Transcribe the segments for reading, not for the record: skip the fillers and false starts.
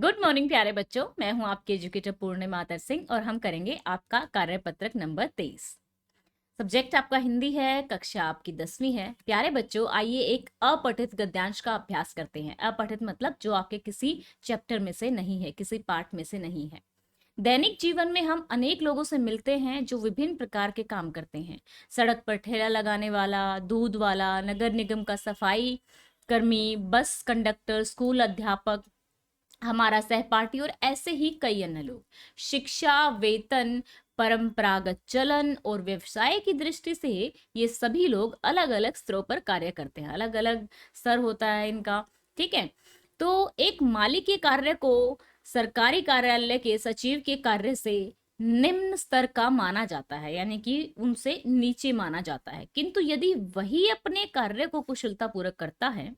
Good morning प्यारे बच्चों, मैं हूं आपके एजुकेटर पूर्णिमा आदर सिंह और हम करेंगे आपका कार्यपत्रक नंबर 23। सब्जेक्ट आपका हिंदी है, कक्षा आपकी 10वीं है। प्यारे बच्चों, आइए एक अपठित गद्यांश का अभ्यास करते हैं। अपठित मतलब जो आपके किसी चैप्टर में से नहीं है, किसी पार्ट में से नहीं है। दैनिक जीवन में हम अनेक लोगों से मिलते हैं जो विभिन्न प्रकार के काम करते हैं। सड़क पर ठेला लगाने वाला, दूध वाला, नगर निगम का सफाई कर्मी, बस कंडक्टर, स्कूल अध्यापक, हमारा सहपाठी और ऐसे ही कई अन्य लोग। शिक्षा, वेतन, परंपरागत चलन और व्यवसाय की दृष्टि से ये सभी लोग अलग अलग स्तरों पर कार्य करते हैं। अलग अलग स्तर होता है इनका। ठीक है, तो एक माली के कार्य को सरकारी कार्यालय के सचिव के कार्य से निम्न स्तर का माना जाता है, यानी कि उनसे नीचे माना जाता है। किंतु यदि वही अपने कार्य को कुशलता पूर्वक करता है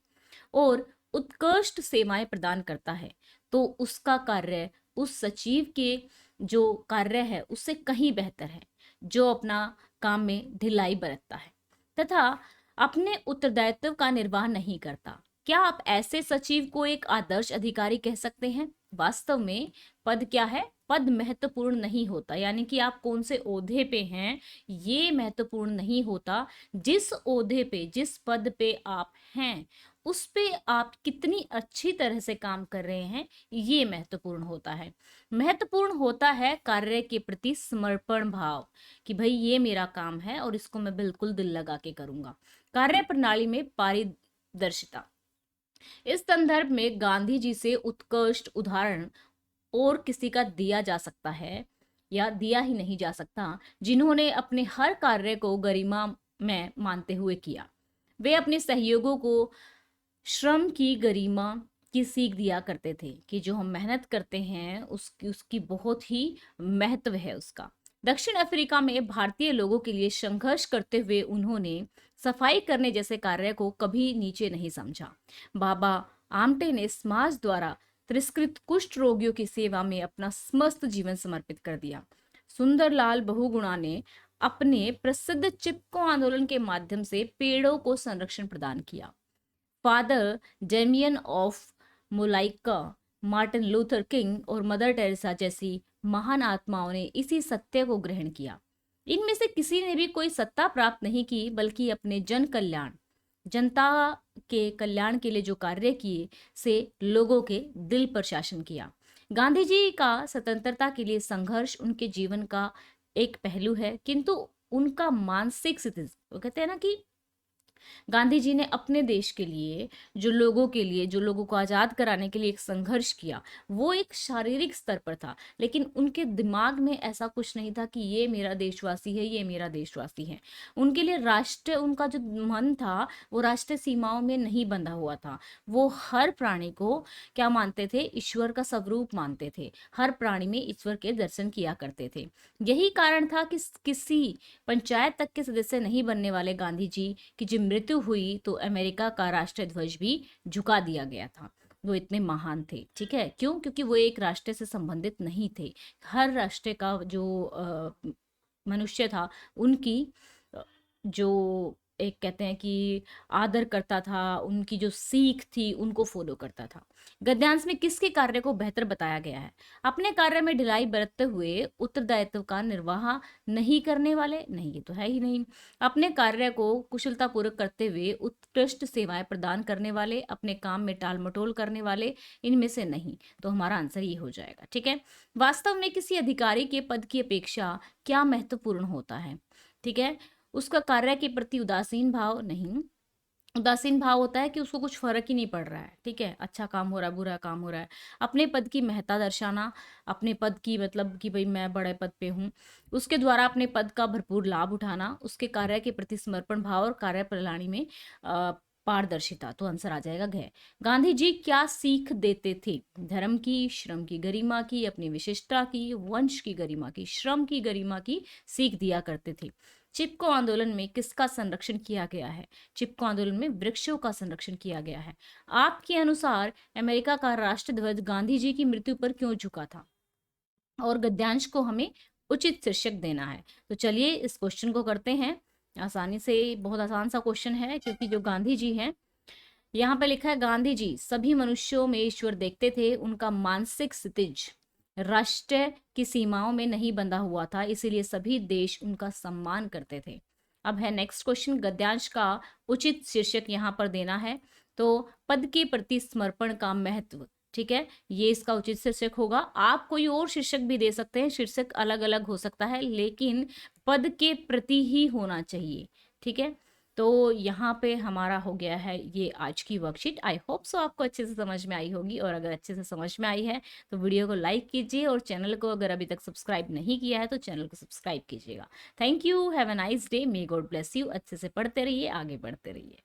और उत्कृष्ट सेवाएं प्रदान करता है तो उसका कार्य उस सचिव के जो कार्य है उससे कहीं बेहतर है, जो अपना काम में ढिलाई बरतता है तथा अपने उत्तरदायित्व का निर्वाह नहीं करता। क्या आप ऐसे सचिव को एक आदर्श अधिकारी कह सकते हैं? वास्तव में पद क्या है? पद महत्वपूर्ण नहीं होता, यानी कि आप कौन से ओहदे पे हैं ये महत्वपूर्ण नहीं होता। जिस ओहदे पे, जिस पद पे आप हैं उस पे आप कितनी अच्छी तरह से काम कर रहे हैं ये महत्वपूर्ण होता है। महत्वपूर्ण होता है कार्य के प्रति समर्पण भाव, कि भाई ये मेरा काम है और इसको मैं बिल्कुल दिल लगा के करूंगा। कार्य प्रणाली में पारदर्शिता। इस संदर्भ में गांधी जी से उत्कृष्ट उदाहरण और किसी का दिया जा सकता है या दिया ही नहीं जा सकता, जिन्होंने अपने हर कार्य को गरिमा में मानते हुए किया। वे अपने सहयोगों को श्रम की गरिमा की सीख दिया करते थे कि जो हम मेहनत करते हैं उसकी उसकी बहुत ही महत्व है उसका। दक्षिण अफ्रीका में भारतीय लोगों के लिए संघर्ष करते हुए उन्होंने सफाई करने जैसे कार्य को कभी नीचे नहीं समझा। बाबा आमटे ने समाज द्वारा तिरस्कृत कुष्ठ रोगियों की सेवा में अपना समस्त जीवन समर्पित कर दिया। सुंदरलाल बहुगुणा ने अपने प्रसिद्ध चिपको आंदोलन के माध्यम से पेड़ों को संरक्षण प्रदान किया। Father Damien of Molokai, Martin Luther King और मदर टेरेसा जैसी महान आत्माओं ने इसी सत्य को ग्रहण किया। इनमें से किसी ने भी कोई सत्ता प्राप्त नहीं की, बल्कि अपने जन कल्याण, जनता के कल्याण के लिए जो कार्य किए से लोगों के दिल पर शासन किया। गांधी जी का स्वतंत्रता के लिए संघर्ष उनके जीवन का एक पहलू है, किंतु उनका मानसिक स्थिति, वो कहते हैं ना कि गांधी जी ने अपने देश के लिए, जो लोगों के लिए, जो लोगों को आजाद कराने के लिए एक संघर्ष किया, वो एक शारीरिक स्तर पर था, लेकिन उनके दिमाग में ऐसा कुछ नहीं था कि ये मेरा देशवासी है, ये मेरा देशवासी है। उनके लिए राष्ट्र, उनका जो मन था वो राष्ट्रीय सीमाओं में नहीं बंधा हुआ था। वो हर प्राणी को क्या मानते थे? ईश्वर का स्वरूप मानते थे। हर प्राणी में ईश्वर के दर्शन किया करते थे। यही कारण था कि किसी पंचायत तक के सदस्य नहीं बनने वाले गांधी जी की जब मृत्यु हुई तो अमेरिका का राष्ट्रीय ध्वज भी झुका दिया गया था। वो इतने महान थे। ठीक है, क्यों? क्योंकि वो एक राष्ट्र से संबंधित नहीं थे। हर राष्ट्र का जो मनुष्य था उनकी जो एक कहते हैं कि आदर करता था, उनकी जो सीख थी उनको फॉलो करता था। गद्यांश में किसके कार्य को बेहतर बताया गया है? अपने कार्य में ढिलाई बरतते हुए उत्तरदायित्व का निर्वाह नहीं करने वाले, नहीं ये तो है ही नहीं। अपने कार्य को कुशलता पूर्वक करते हुए उत्कृष्ट सेवाएं प्रदान करने वाले, अपने काम में टाल मटोल करने वाले, इनमें से नहीं। तो हमारा आंसर ये हो जाएगा। ठीक है, वास्तव में किसी अधिकारी के पद की अपेक्षा क्या महत्वपूर्ण होता है? ठीक है, उसका कार्य के प्रति उदासीन भाव नहीं। उदासीन भाव होता है कि उसको कुछ फर्क ही नहीं पड़ रहा है। ठीक है, अच्छा काम हो रहा है, बुरा काम हो रहा है। अपने पद की महत्ता दर्शाना, अपने पद की मतलब कि भाई मैं बड़े पद पे हूँ, उसके द्वारा अपने पद का भरपूर लाभ उठाना, उसके कार्य के प्रति समर्पण भाव और कार्य प्रणाली में पारदर्शिता। तो आंसर आ जाएगा घ। गांधी जी क्या सीख देते थे? धर्म की, श्रम की गरिमा की, अपनी विशिष्टता की, वंश की गरिमा की, श्रम की गरिमा की सीख दिया करते थे। चिपको आंदोलन में किसका संरक्षण किया गया है? चिपको आंदोलन में वृक्षों का संरक्षण किया गया है। आपके अनुसार अमेरिका का राष्ट्रध्वज गांधी जी की मृत्यु पर क्यों झुका था? और गद्यांश को हमें उचित शीर्षक देना है। तो चलिए इस क्वेश्चन को करते हैं आसानी से। बहुत आसान सा क्वेश्चन है, क्योंकि जो गांधी जी हैं यहाँ पे लिखा है गांधी जी सभी मनुष्यों में ईश्वर देखते थे, उनका मानसिक क्षितिज राष्ट्र की सीमाओं में नहीं बंधा हुआ था, इसीलिए सभी देश उनका सम्मान करते थे। अब है नेक्स्ट क्वेश्चन, गद्यांश का उचित शीर्षक यहाँ पर देना है। तो पद के प्रति समर्पण का महत्व, ठीक है, ये इसका उचित शीर्षक होगा। आप कोई और शीर्षक भी दे सकते हैं, शीर्षक अलग अलग हो सकता है, लेकिन पद के प्रति ही होना चाहिए, ठीक है। तो यहाँ पे हमारा हो गया है ये आज की वर्कशीट। आई होप सो आपको अच्छे से समझ में आई होगी, और अगर अच्छे से समझ में आई है तो वीडियो को लाइक कीजिए, और चैनल को अगर अभी तक सब्सक्राइब नहीं किया है तो चैनल को सब्सक्राइब कीजिएगा। Thank you, have a nice day, may God bless you. अच्छे से पढ़ते रहिए, आगे बढ़ते रहिए।